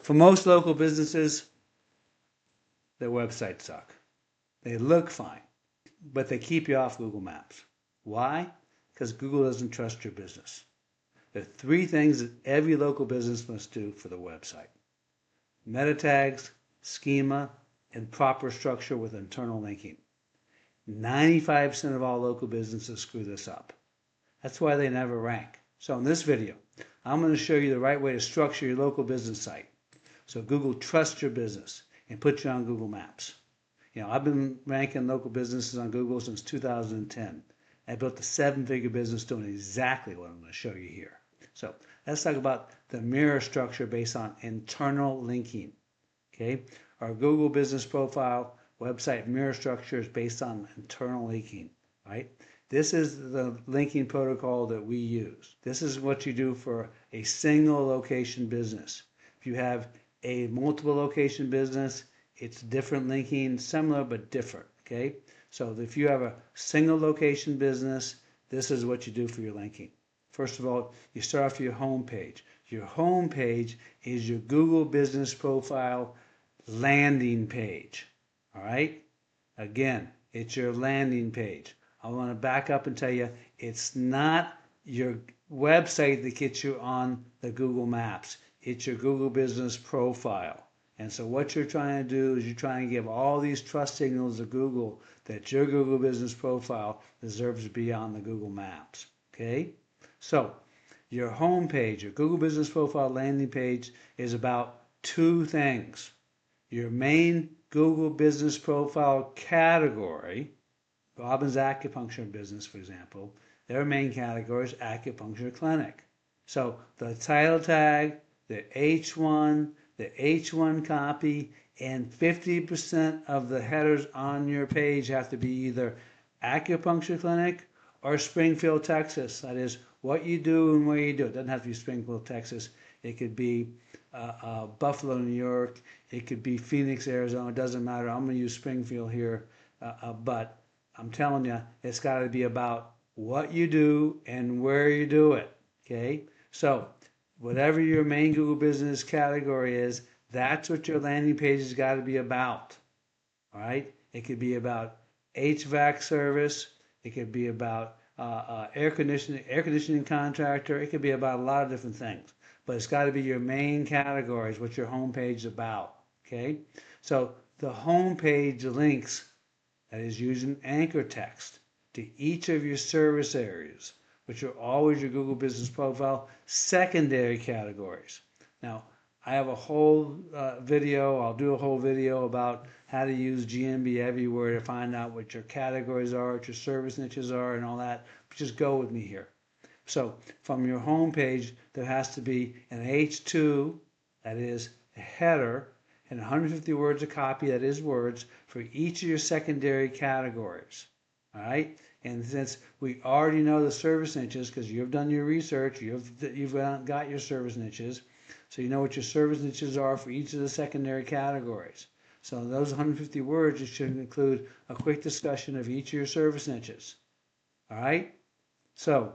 For most local businesses, their websites suck. They look fine, but they keep you off Google Maps. Why? Because Google doesn't trust your business. There are three things that every local business must do for the website: meta tags, schema, and proper structure with internal linking. 95% of all local businesses screw this up. That's why they never rank. So in this video, I'm going to show you the right way to structure your local business site so Google trusts your business and puts you on Google Maps. I've been ranking local businesses on Google since 2010. I built a 7-figure business doing exactly what I'm going to show you here. So let's talk about the mirror structure based on internal linking. Okay, our Google business profile website mirror structure is based on internal linking, right? This is the linking protocol that we use. This is what you do for a single location business. If you have a multiple location business, it's different linking, similar but different, okay? So if you have a single location business, this is what you do for your linking. First of all, you start off your home page. Your home page is your Google business profile landing page, all right? Again, it's your landing page. I want to back up and tell you, it's not your website that gets you on the Google Maps. It's your Google business profile. And so what you're trying to do is you're trying to give all these trust signals to Google that your Google business profile deserves to be on the Google Maps. Okay? So your home page, your Google business profile landing page is about two things. Your main Google business profile category, Robin's Acupuncture business, for example, their main category is acupuncture clinic. So the title tag, the H1, the H1 copy, and 50% of the headers on your page have to be either acupuncture clinic or Springfield, Texas. That is what you do and where you do it. It doesn't have to be Springfield, Texas. It could be Buffalo, New York. It could be Phoenix, Arizona. It doesn't matter. I'm going to use Springfield here, but I'm telling you, it's got to be about what you do and where you do it. Okay? So whatever your main Google business category is, that's what your landing page has got to be about. All right? It could be about HVAC service. It could be about air conditioning contractor. It could be about a lot of different things. But it's got to be your main categories, what your homepage is about. Okay? So the homepage links, that is using anchor text, to each of your service areas, which are always your Google Business Profile secondary categories. Now, I have a whole video, I'll do a whole video about how to use GMB everywhere to find out what your categories are, what your service niches are, and all that. But just go with me here. So from your home page, there has to be an H2, that is a header, and 150 words of copy, that is words, for each of your secondary categories. All right? And since we already know the service niches, because you've done your research, you've got your service niches, so you know what your service niches are for each of the secondary categories. So those 150 words, you should include a quick discussion of each of your service niches. All right? So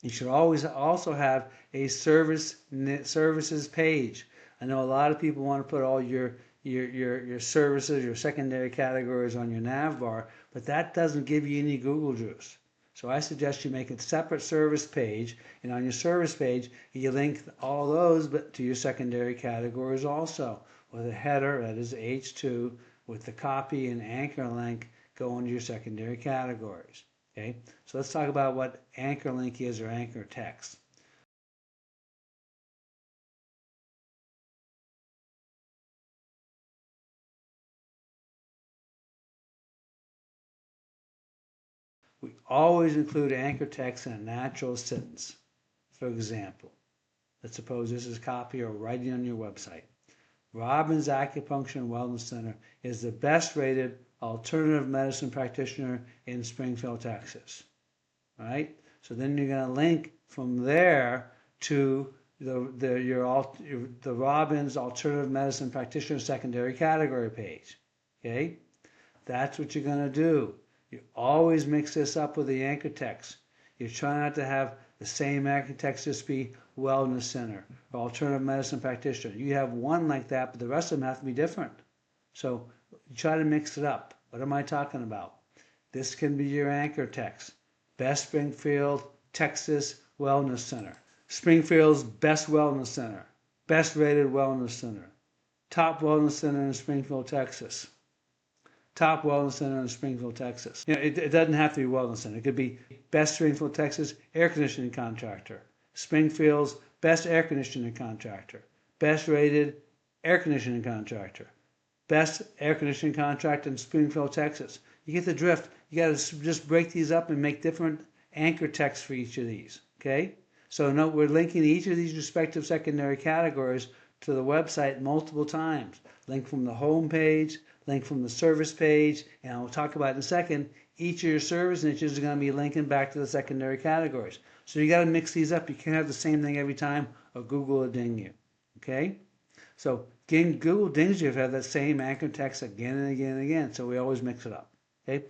you should always also have a services page. I know a lot of people want to put all your services, your secondary categories on your nav bar, but that doesn't give you any Google juice. So I suggest you make a separate service page, and on your service page, you link all those but to your secondary categories also, with a header, that is H2, with the copy and anchor link going to your secondary categories. Okay, so let's talk about what anchor link is, or anchor text. We always include anchor text in a natural sentence. For example, let's suppose this is copy or writing on your website. Robin's Acupuncture and Wellness Center is the best rated alternative medicine practitioner in Springfield, Texas. All right? So then you're going to link from there to the Robin's Alternative Medicine Practitioner secondary category page. Okay? That's what you're going to do. You always mix this up with the anchor text. You try not to have the same anchor text just be wellness center or alternative medicine practitioner. You have one like that, but the rest of them have to be different. So you try to mix it up. What am I talking about? This can be your anchor text. Best Springfield, Texas Wellness Center. Springfield's best wellness center. Best rated wellness center. Top wellness center in Springfield, Texas. Top wellness center in Springfield, Texas. It doesn't have to be wellness center. It could be best Springfield, Texas air conditioning contractor. Springfield's best air conditioning contractor. Best rated air conditioning contractor. Best air conditioning contractor in Springfield, Texas. You get the drift. You got to just break these up and make different anchor texts for each of these. Okay? So note we're linking each of these respective secondary categories to the website multiple times. Link from the home page, link from the service page, and I'll talk about in a second. Each of your service niches are going to be linking back to the secondary categories. So you got to mix these up. You can't have the same thing every time or Google will ding you. Okay? So again, Google dings you if you have that same anchor text again and again and again. So we always mix it up. Okay?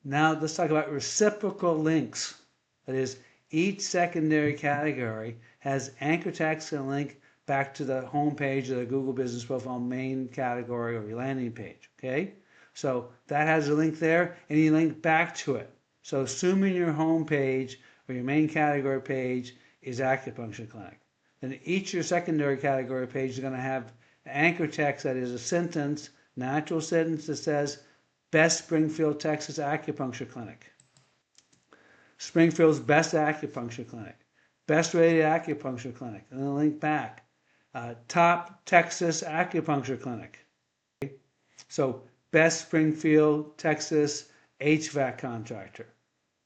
Now let's talk about reciprocal links. That is, each secondary category has anchor text and link back to the home page of the Google Business Profile main category or your landing page. Okay? So that has a link there, and you link back to it. So assuming your home page or your main category page is acupuncture clinic, then each of your secondary category pages are going to have anchor text that is a sentence, natural sentence that says, Best Springfield, Texas acupuncture clinic. Springfield's best acupuncture clinic. Best rated acupuncture clinic. And then a link back. Top Texas acupuncture clinic. Okay? So best Springfield, Texas HVAC contractor.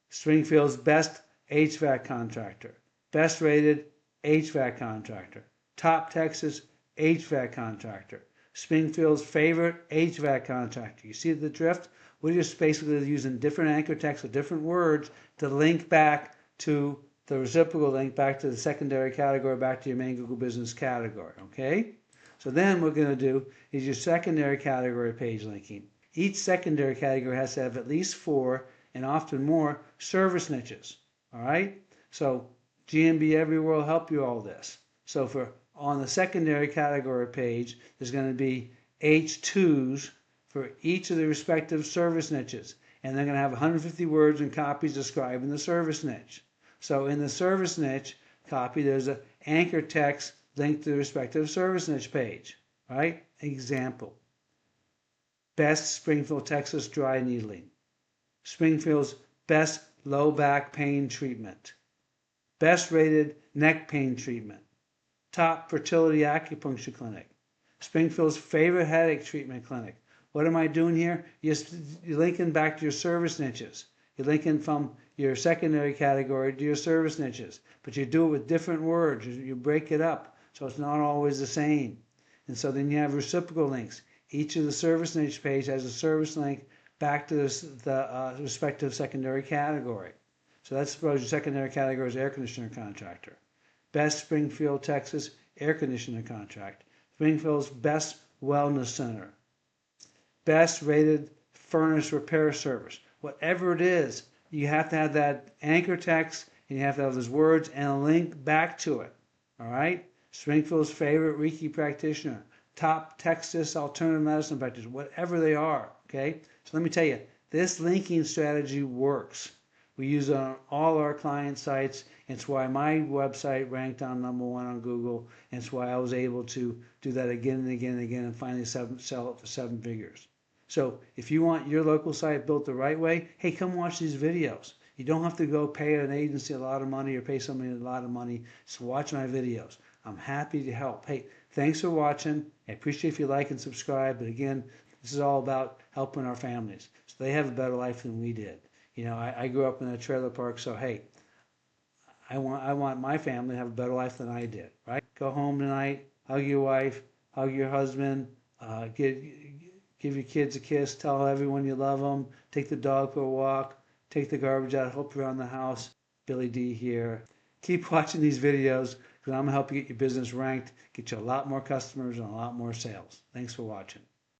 Springfield's best HVAC contractor. Best rated HVAC contractor. Top Texas HVAC contractor. Springfield's favorite HVAC contractor. You see the drift? We're just basically using different anchor text with different words to link back to the reciprocal link back to the secondary category, back to your main Google Business category. Okay? So then what we're going to do is your secondary category page linking. Each secondary category has to have at least 4 and often more service niches. All right? So GMB Everywhere will help you all this. So for on the secondary category page, there's going to be H2s for each of the respective service niches. And they're going to have 150 words and copies describing the service niche. So in the service niche copy, there's an anchor text linked to the respective service niche page. Right? Example. Best Springfield, Texas dry needling. Springfield's best low back pain treatment. Best rated neck pain treatment. Top fertility acupuncture clinic. Springfield's favorite headache treatment clinic. What am I doing here? You're linking back to your service niches. You're linking from your secondary category to your service niches. But you do it with different words. You break it up so it's not always the same. And so then you have reciprocal links. Each of the service niche page has a service link back to the respective secondary category. So let's suppose your secondary category is air conditioner contractor. Best Springfield, Texas air conditioner contract. Springfield's best wellness center. Best rated furnace repair service. Whatever it is, you have to have that anchor text and you have to have those words and a link back to it. All right? Springfield's favorite Reiki practitioner. Top Texas alternative medicine practitioner. Whatever they are. Okay? So let me tell you, this linking strategy works. We use it on all our client sites. It's why my website ranked on #1 on Google. And it's why I was able to do that again and again and again and finally sell it for 7 figures. So if you want your local site built the right way, hey, come watch these videos. You don't have to go pay an agency a lot of money or pay somebody a lot of money. Just watch my videos. I'm happy to help. Hey, thanks for watching. I appreciate if you like and subscribe. But again, this is all about helping our families so they have a better life than we did. You know, I grew up in a trailer park, so hey, I want my family to have a better life than I did, right? Go home tonight, hug your wife, hug your husband, give your kids a kiss, tell everyone you love them, take the dog for a walk, take the garbage out, help around the house. Billy D here. Keep watching these videos because I'm going to help you get your business ranked, get you a lot more customers and a lot more sales. Thanks for watching.